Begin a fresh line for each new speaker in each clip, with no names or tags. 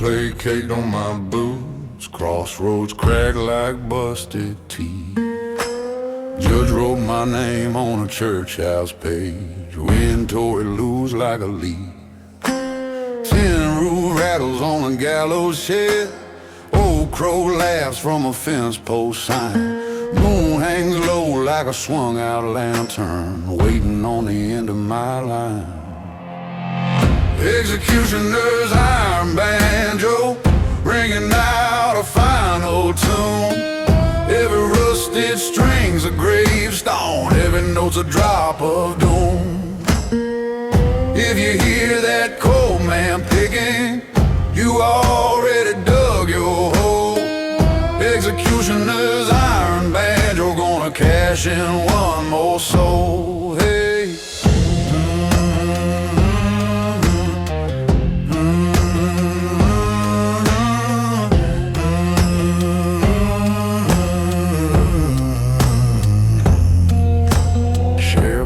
plate caked on my boots, crossroads cracked like busted teeth. Judge wrote my name on a church house page, wind tore it loose like a leaf. Tin roof rattles on a gallows shed, old crow laughs from a fence post sign. Moon hangs low like a swung out lantern, waiting on the end of my line. Executioner's iron banjo, ringing out a final tune. Every rusted string's a gravestone, every note's a drop of doom. If you hear that cold man picking, you already dug your hole. Executioner's iron banjo, gonna cash in one more soul. Hey.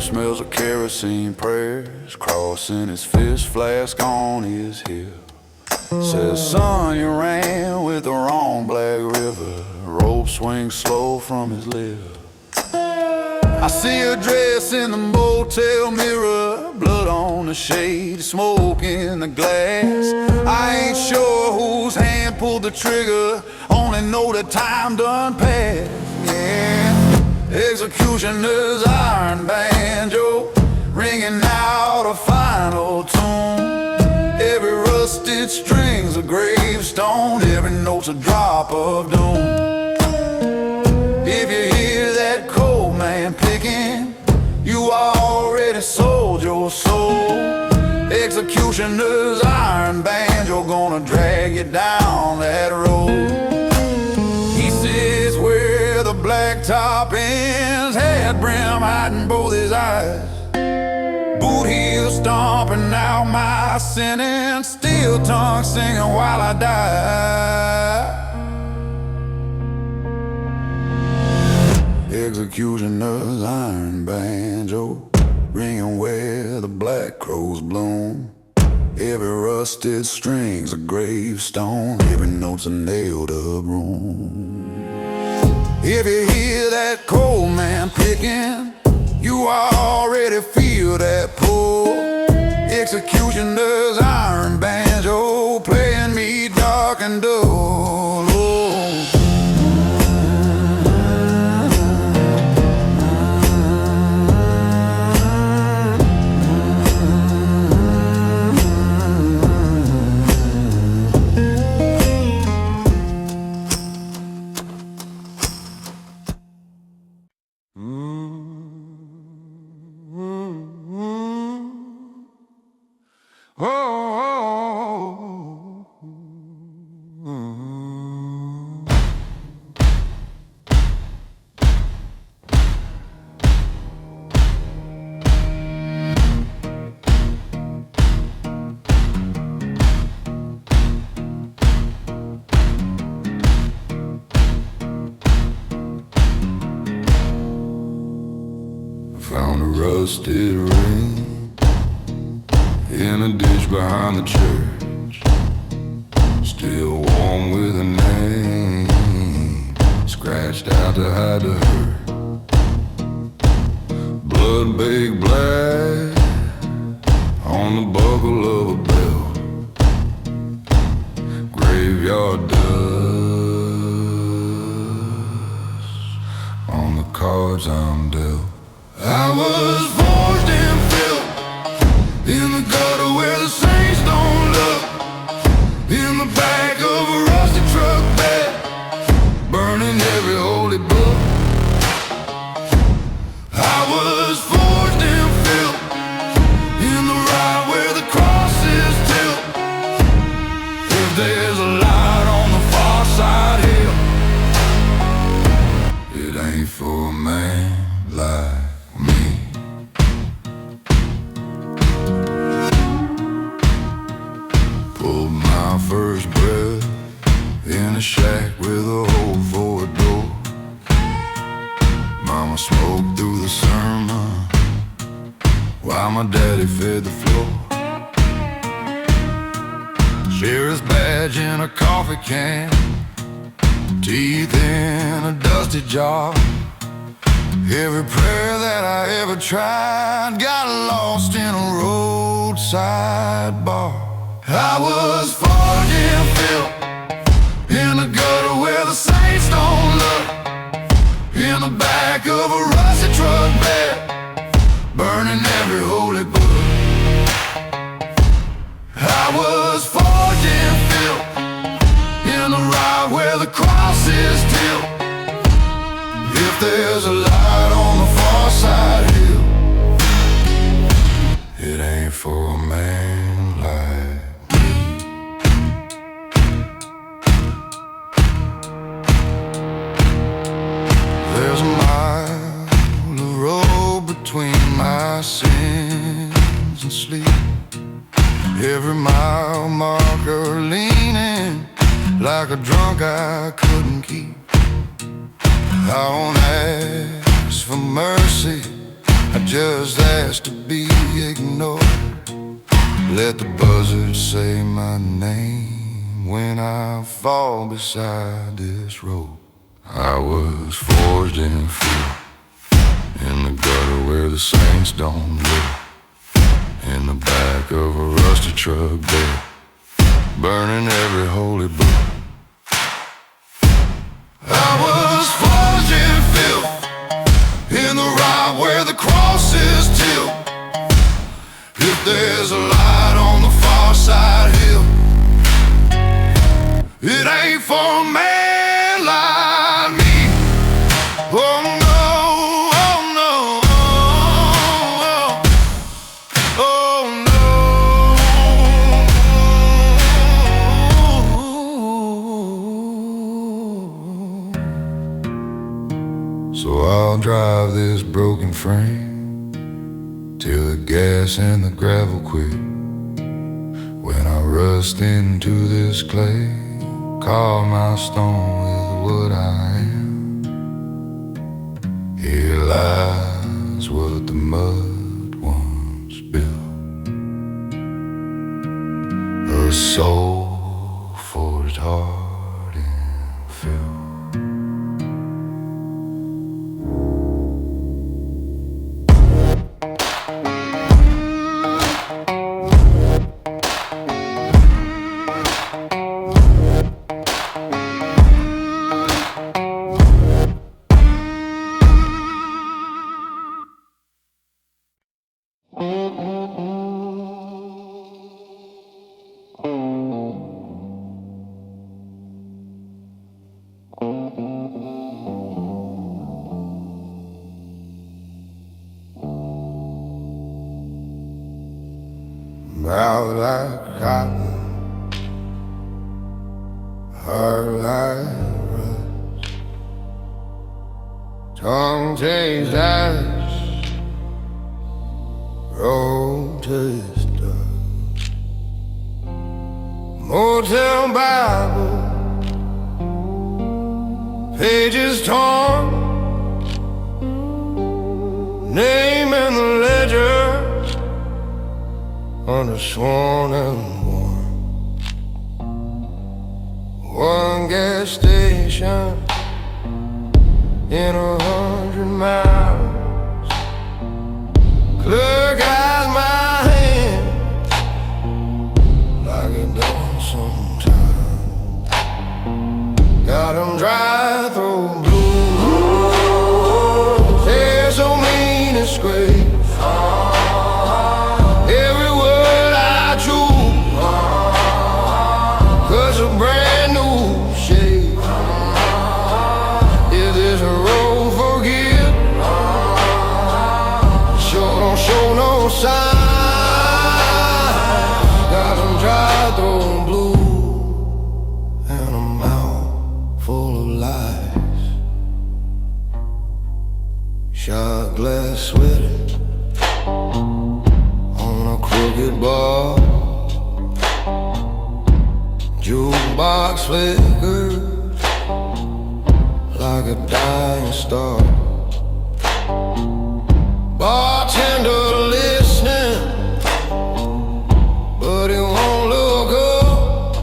Smells of kerosene prayers, crossing his fist flask on his hip. Says, son, you ran with the wrong Black River. Rope swings slow from his lip. I see a dress in the motel mirror, blood on the shade, smoke in the glass. I ain't sure whose hand pulled the trigger, only know the time done passed. Yeah. Executioner's iron banjo, ringing out a final tune. Every rusted string's a gravestone, every note's a drop of doom. If you hear that cold man picking, you already sold your soul. Executioner's iron banjo, gonna drag you down that road. He says where the blacktop ends, head brim hiding both his eyes. Boot heel stomping out my sentence, steel tongue singing while I die. Executioner's iron banjo, ringing where the black crows bloom. Every rusted string's a gravestone, every note's a nailed up room. If you hear that cold man picking, you already feel that pull. Executioner's iron banjo, playing me dark and dull. Found a rusted ring in a ditch behind the church, still warm with a name scratched out to hide the hurt. Blood baked black on the buckle of a belt, graveyard dust on the cards I'm dealt. I was forged in filth, in the gutter where the saints don't look, in the back of a rusty truck bed, burning every holy book. I was forged in filth, in the ride where the crosses tilt. If there's a light on the far side hill, it ain't for a man like me. Pulled my first breath in a shack with a hole for a door. Mama smoked through the sermon while my daddy fed the floor. Sheriff's badge edge in a coffee can, teeth in a dusty jar. Every prayer that I ever tried got lost in a roadside bar. I was forged in filth, in the gutter where the saints don't look, in the back of a rusty truck bed, burning every holy book. I was forged in filth, in the ride where the cross is tilt. If there's a light on the far side hill, it ain't for a man like me. There's a mile of road between my sins and sleep. Every mile marker leaning like a drunk I couldn't keep. I won't ask for mercy, I just ask to be ignored. Let the buzzard say my name when I fall beside this road. I was forged in fear, in the gutter where the saints don't live, in the back of a rusty truck bed, burning every holy book. I was forged in filth, in the ride where the cross is tilt. If there's a light on the far side hill, it ain't for a man like me. Oh no, oh no, oh no. So I'll drive this broken frame till the gas and the gravel quit. When I rust into this clay, carve my stone with what I am. Here lies what the mud once built, a soul forged hard in filth. Mouth like cotton, heart like rust, tongue tastes ash, road tastes dust. Motel Bible, pages torn, name in the ledger, undersworn and warm. One gas station in 100 miles. Clerk has my hand like it does sometimes. Got 'em dry through blue, they're so mean and scrape. A brand new shape. Is this a road for give? Sure don't show no sign. Got 'em dry through blue and a mouth full of lies. Shot glass sweating on a crooked bar. Jukebox flickers like a dying star. Bartender listening, but he won't look up.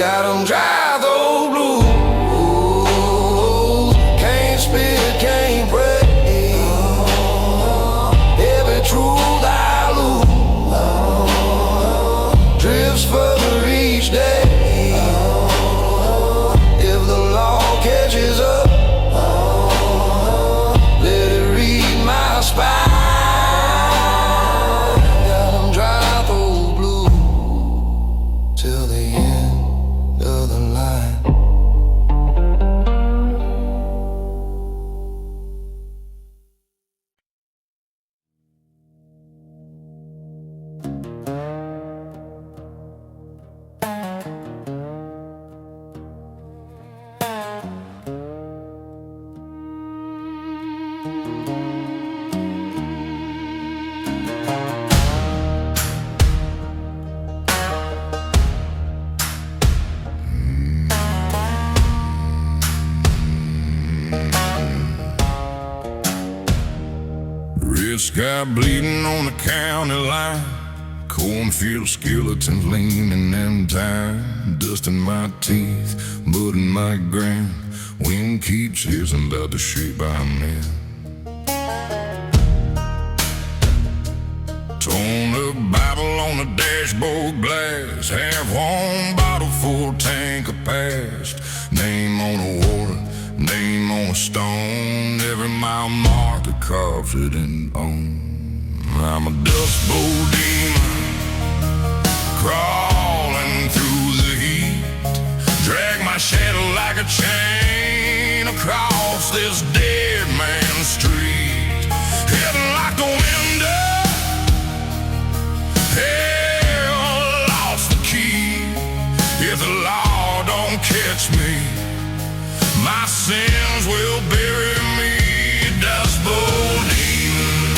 Got 'em dry, though blue. Can't spit, can't break. Every truth I lose drifts further each day. If the law catches up, let it read my spine.
Sky bleeding on the county line, cornfield skeletons leaning in time, dust in my teeth, mud in my ground. Wind keeps hissing about the shape I'm in. Torn up Bible on the dashboard glass, half-warm bottle full tank of past. Name on the water, name on a stone, every mile marker carves it in bone. I'm a dust bowl demon, crawling through the heat. Drag my shadow like a chain across this dead man's street. Heading like the window, hell lost the key. If the law don't catch me, my sins will bury me. Dust bowl demon,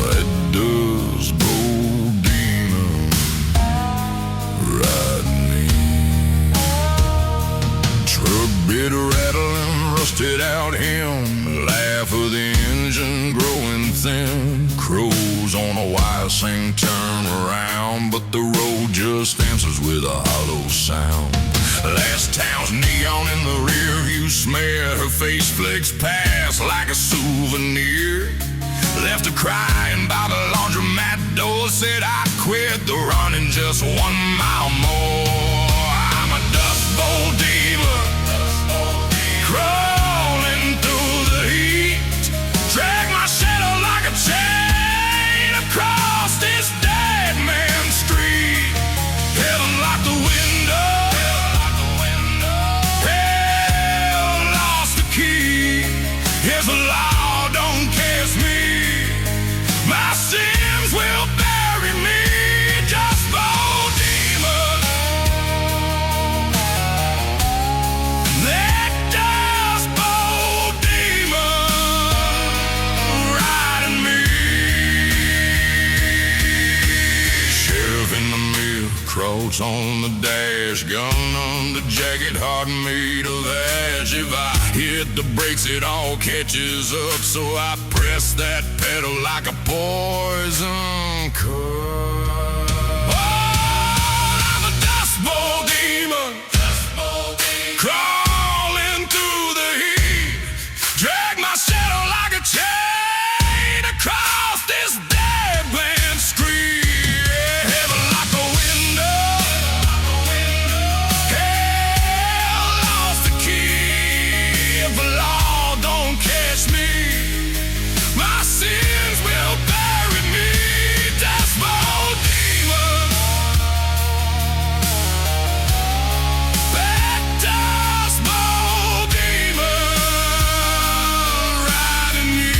that dust bowl demon riding me. Truck bed rattling, rusted out him, laugh of the engine growing thin. Crows on a wire sing turn around, but the road just answers with a hollow sound. Last town's neon in the rear view smear, her face flicks past like a souvenir. Left her crying by the laundromat door, said I quit the running just 1 mile more. I'm a dust bowl demon, crawling through the heat. Drag my shadow like a chain across this dead man's street. Heaven like the window, if the law don't catch me, my sins will bury me. Dust bowl demon, that dust bowl demon riding me. Sheriff in the mill, cross on the dash, gun on the jacket, heart made of ash. If I hit the brakes, it all catches up, so I press that pedal like a poison cup. Oh, I'm a dust bowl demon, crawling through the heat. Drag my shadow like a chain across this dead man's street. Heaven like a window, hell lost the key. If the law don't catch me, my sins will bury me. Dust bowl demon, that dust bowl demon riding me.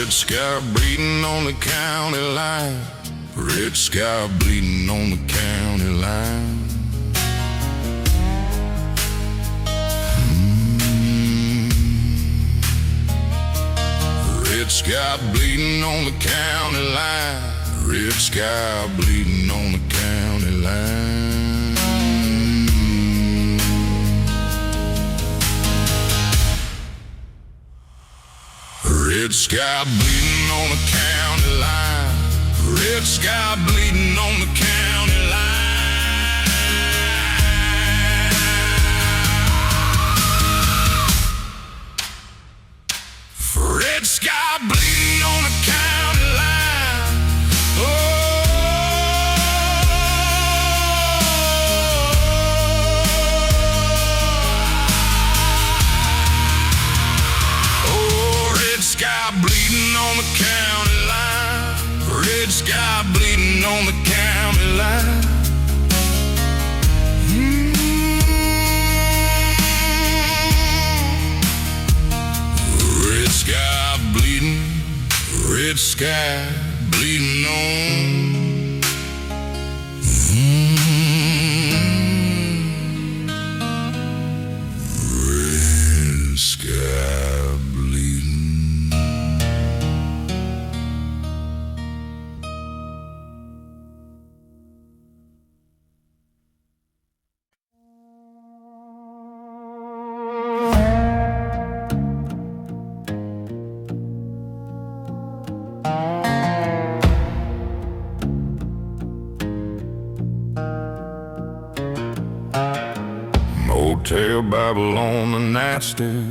Red sky bleeding on the county line. Red sky bleeding on the county line. Red sky bleeding on the county line. Red sky bleeding on the county line. Red sky bleeding on the county line. Red sky bleeding on the county line. Red sky bleeding on the county line. Oh, red sky bleeding on the county line. Red sky bleeding on the county line. Red sky bleeding, red sky bleeding on. Red sky bleeding. Motel Babylon the nasty.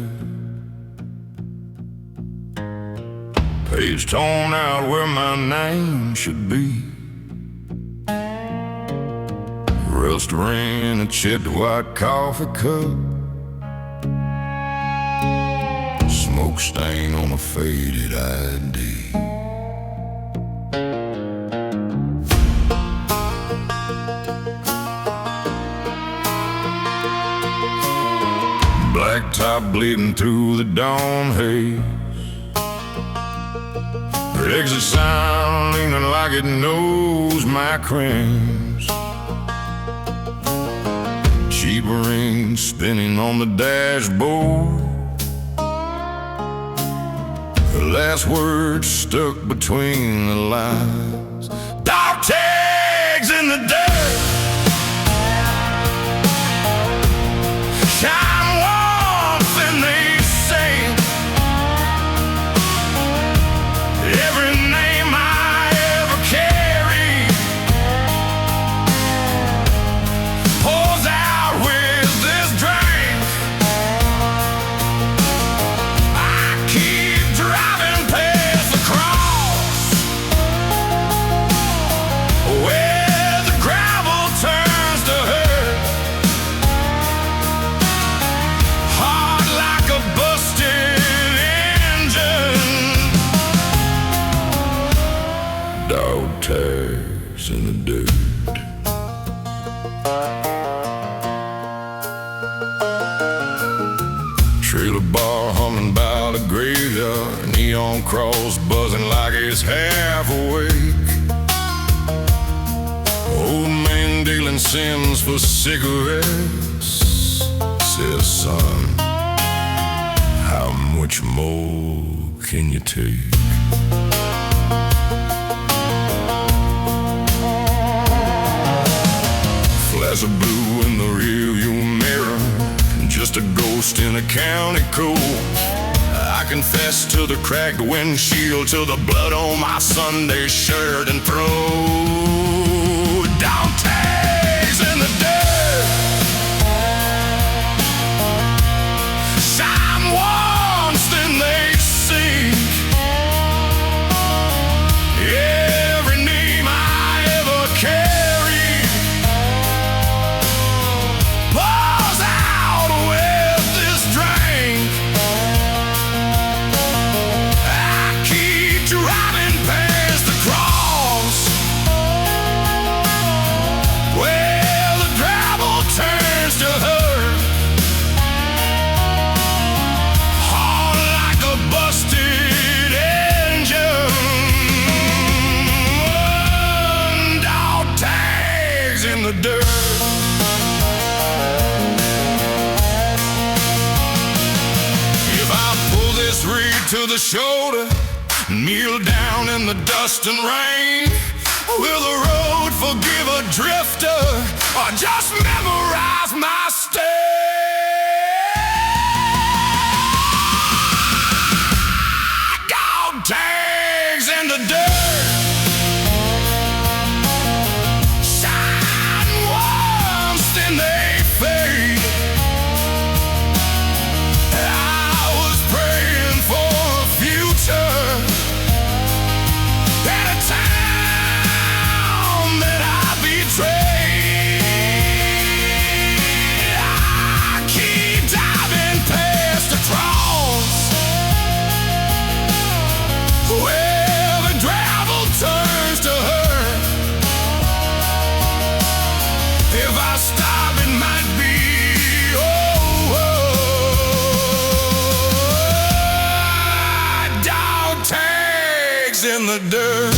Page torn out where my name should be. Rust ring in a chipped white coffee cup. Smoke stain on a faded ID. Black top bleeding through the dawn haze. Exit sign leaning like it knows my crimes. Cheap rings spinning on the dashboard. The last word stuck between the lines. Dog tags in the dirt. Shine warmth and they say every name I ever carried pours out with this drink. I keep driving past the cross where the gravel turns to earth. Hard like a busted engine. Dog tags in the dirt. Trailer bar humming by the graveyard. Neon cross buzzing like it's half awake. Old man dealing Sims for cigarettes. Says, son, how much more can you take? Flash of blue in the rearview mirror. Just a ghost in a county court. I confess to the cracked windshield, to the blood on my Sunday shirt and throw down tags in the dirt. Shine once, then they sink. Every name I ever carried pours out with this drink. I keep driving past the cross the shoulder, kneel down in the dust and rain. Will the road forgive a drifter, or just memorize my stay? Dog tags in the dirt, shine once, then they fade. I was praying for a future and a town that I betrayed. I keep diving past the cross, where the gravel turns to earth. If I stop, it might be dog tags in the dirt.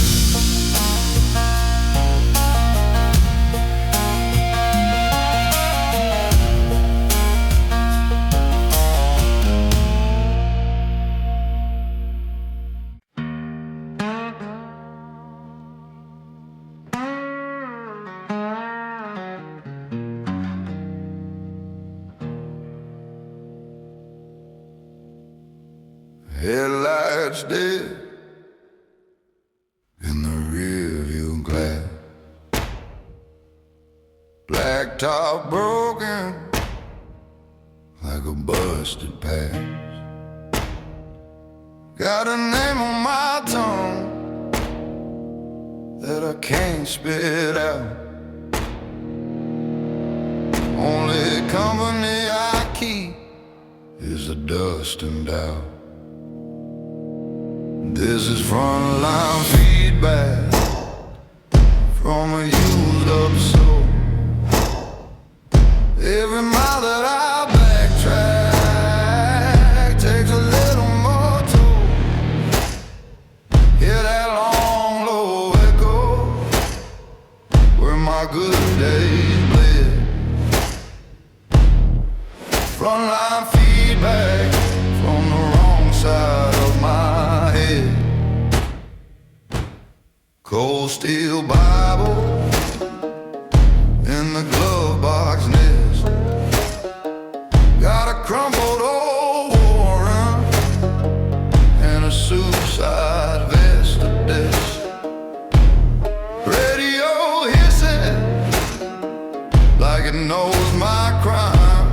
Headlights dead in the rearview glass, black top broken like a busted pass. Got a name on my tongue that I can't spit out. Only company I keep is the dust and doubt. This is frontline feedback from a used up soul. Every mile that I backtrack takes a little more toll. Hear that long, low echo where my good days bled. Frontline feedback from the wrong side of my head. Cold steel Bible in the glove box nest. Got a crumpled old warrant and a suicide vest of death. Radio hissing like it knows my crime.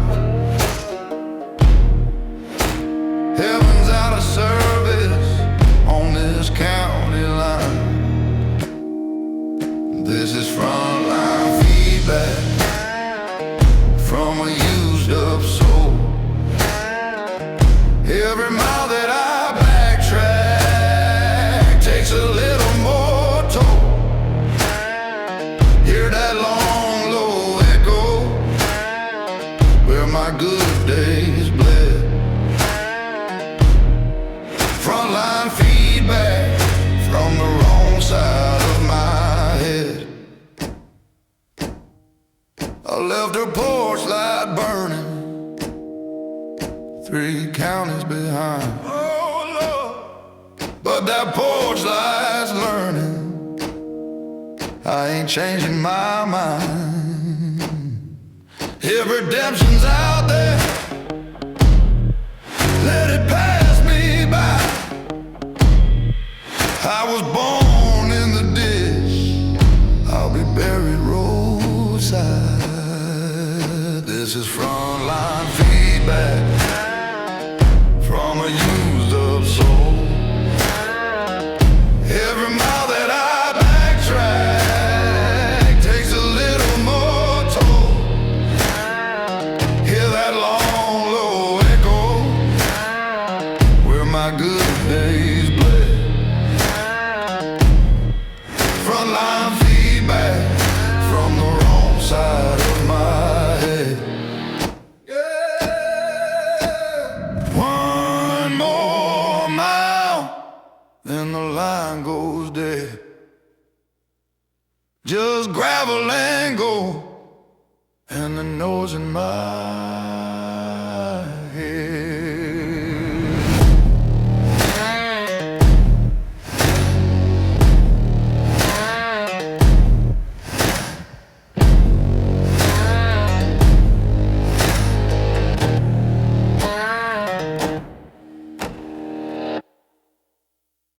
Heaven's out of service on this county line. This is frontline feedback from a used up soul. Every mile that I backtrack takes a little more toll. Hear that long, low echo where my good days bled. Frontline feedback from the wrong side of my head. I left her porch light burning 3 counties behind. Oh Lord, but that porch light's learning I ain't changing my mind. If redemption's out there, let it pass me by. I was born in the ditch, I'll be buried roadside. This is frontline feedback from a used up soul. Every mile that I backtrack takes a little more toll. Hear that long, low echo where my good days bled. Frontline feedback from the wrong side of my head. Yeah. One more mile, then the line goes dead. Just gravel and go, and the nose in my